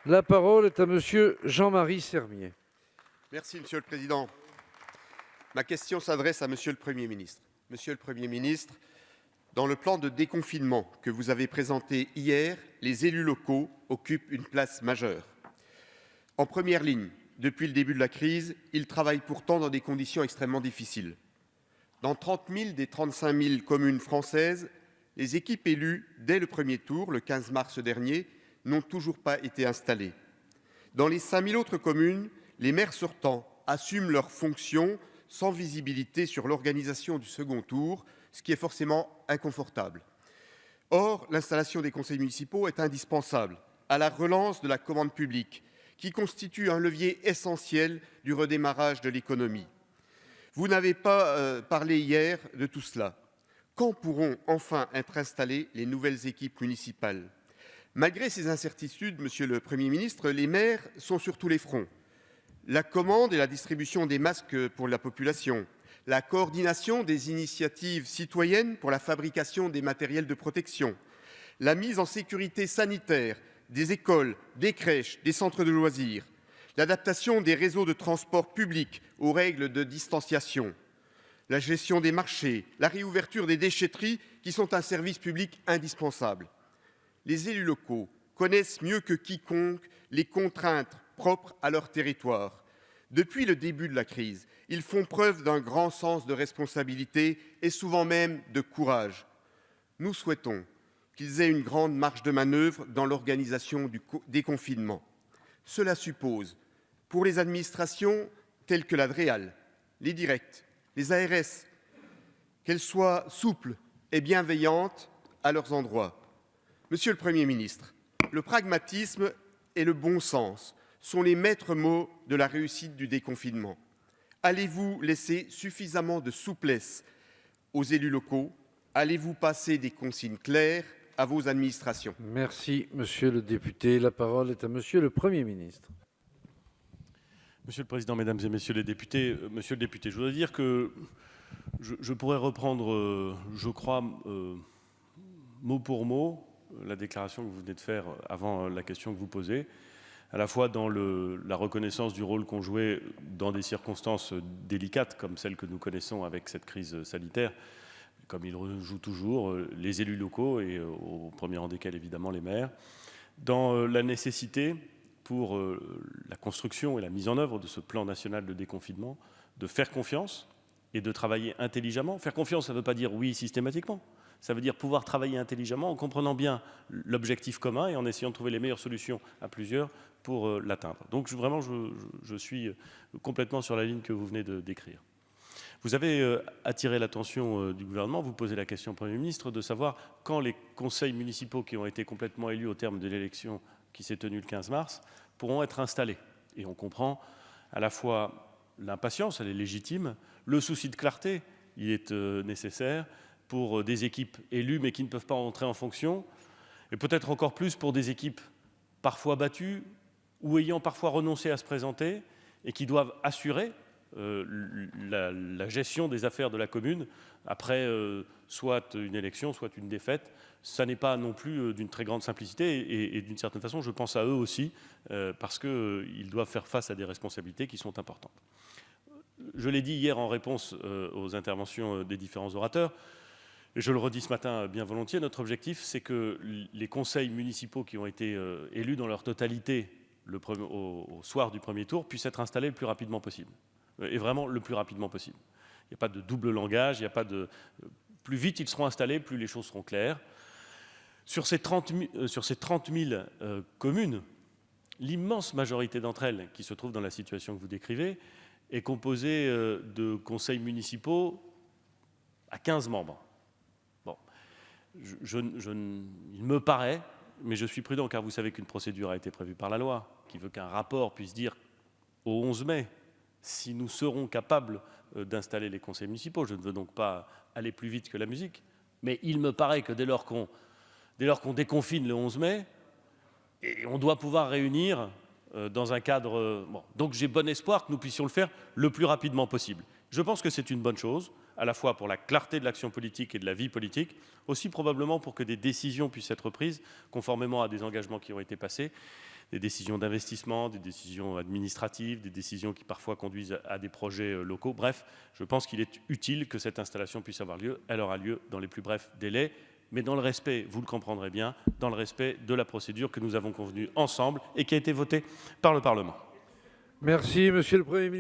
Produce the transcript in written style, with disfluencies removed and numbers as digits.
La parole est à monsieur Jean-Marie Sermier. Merci, Monsieur le Président. Ma question s'adresse à Monsieur le Premier ministre. Monsieur le Premier ministre, dans le plan de déconfinement que vous avez présenté hier, les élus locaux occupent une place majeure. En première ligne, depuis le début de la crise, ils travaillent pourtant dans des conditions extrêmement difficiles. Dans 30 000 des 35 000 communes françaises, les équipes élues dès le premier tour, le 15 mars dernier, n'ont toujours pas été installées. Dans les 5 000 autres communes, les maires sortants assument leurs fonctions sans visibilité sur l'organisation du second tour, ce qui est forcément inconfortable. Or, l'installation des conseils municipaux est indispensable à la relance de la commande publique, qui constitue un levier essentiel du redémarrage de l'économie. Vous n'avez pas parlé hier de tout cela. Quand pourront enfin être installées les nouvelles équipes municipales ? Malgré ces incertitudes, Monsieur le Premier ministre, les maires sont sur tous les fronts. La commande et la distribution des masques pour la population, la coordination des initiatives citoyennes pour la fabrication des matériels de protection, la mise en sécurité sanitaire des écoles, des crèches, des centres de loisirs, l'adaptation des réseaux de transport public aux règles de distanciation, la gestion des marchés, la réouverture des déchetteries qui sont un service public indispensable. Les élus locaux connaissent mieux que quiconque les contraintes propres à leur territoire. Depuis le début de la crise, ils font preuve d'un grand sens de responsabilité et souvent même de courage. Nous souhaitons qu'ils aient une grande marge de manœuvre dans l'organisation du déconfinement. Cela suppose, pour les administrations telles que la DREAL, les directs, les ARS, qu'elles soient souples et bienveillantes à leurs endroits. Monsieur le Premier ministre, le pragmatisme et le bon sens sont les maîtres mots de la réussite du déconfinement. Allez-vous laisser suffisamment de souplesse aux élus locaux? Allez-vous passer des consignes claires à vos administrations? Merci, monsieur le député. La parole est à monsieur le Premier ministre. Monsieur le Président, Mesdames et Messieurs les députés, Monsieur le député, je voudrais dire que je pourrais reprendre, je crois, mot pour mot, la déclaration que vous venez de faire avant la question que vous posez, à la fois dans la reconnaissance du rôle qu'ont joué dans des circonstances délicates comme celles que nous connaissons avec cette crise sanitaire, comme ils jouent toujours, les élus locaux et au premier rang desquels évidemment les maires, dans la nécessité pour la construction et la mise en œuvre de ce plan national de déconfinement, de faire confiance et de travailler intelligemment. Faire confiance, ça ne veut pas dire oui systématiquement. Ça veut dire pouvoir travailler intelligemment en comprenant bien l'objectif commun et en essayant de trouver les meilleures solutions à plusieurs pour l'atteindre. Donc vraiment, je suis complètement sur la ligne que vous venez de décrire. Vous avez attiré l'attention du gouvernement, vous posez la question au Premier ministre de savoir quand les conseils municipaux qui ont été complètement élus au terme de l'élection qui s'est tenue le 15 mars pourront être installés. Et on comprend à la fois l'impatience, elle est légitime, le souci de clarté, il est nécessaire pour des équipes élues mais qui ne peuvent pas entrer en fonction, et peut-être encore plus pour des équipes parfois battues ou ayant parfois renoncé à se présenter et qui doivent assurer la gestion des affaires de la commune après soit une élection, soit une défaite. Ça n'est pas non plus d'une très grande simplicité et d'une certaine façon, je pense à eux aussi parce qu'ils doivent faire face à des responsabilités qui sont importantes. Je l'ai dit hier en réponse aux interventions des différents orateurs, et je le redis ce matin bien volontiers, notre objectif, c'est que les conseils municipaux qui ont été élus dans leur totalité au soir du premier tour puissent être installés le plus rapidement possible. Et vraiment le plus rapidement possible. Il n'y a pas de double langage, il n'y a pas de... Plus vite ils seront installés, plus les choses seront claires. Sur ces 30 000 communes, l'immense majorité d'entre elles, qui se trouvent dans la situation que vous décrivez, est composée de conseils municipaux à 15 membres. Bon, il me paraît, mais je suis prudent car vous savez qu'une procédure a été prévue par la loi, qui veut qu'un rapport puisse dire au 11 mai si nous serons capables d'installer les conseils municipaux. Je ne veux donc pas aller plus vite que la musique, mais il me paraît que dès lors qu'on déconfine le 11 mai, on doit pouvoir réunir dans un cadre... Bon. Donc j'ai bon espoir que nous puissions le faire le plus rapidement possible. Je pense que c'est une bonne chose, à la fois pour la clarté de l'action politique et de la vie politique, aussi probablement pour que des décisions puissent être prises conformément à des engagements qui ont été passés. des décisions d'investissement, des décisions administratives, des décisions qui parfois conduisent à des projets locaux. Bref, je pense qu'il est utile que cette installation puisse avoir lieu. Elle aura lieu dans les plus brefs délais, mais dans le respect, vous le comprendrez bien, dans le respect de la procédure que nous avons convenue ensemble et qui a été votée par le Parlement. Merci, Monsieur le Premier ministre.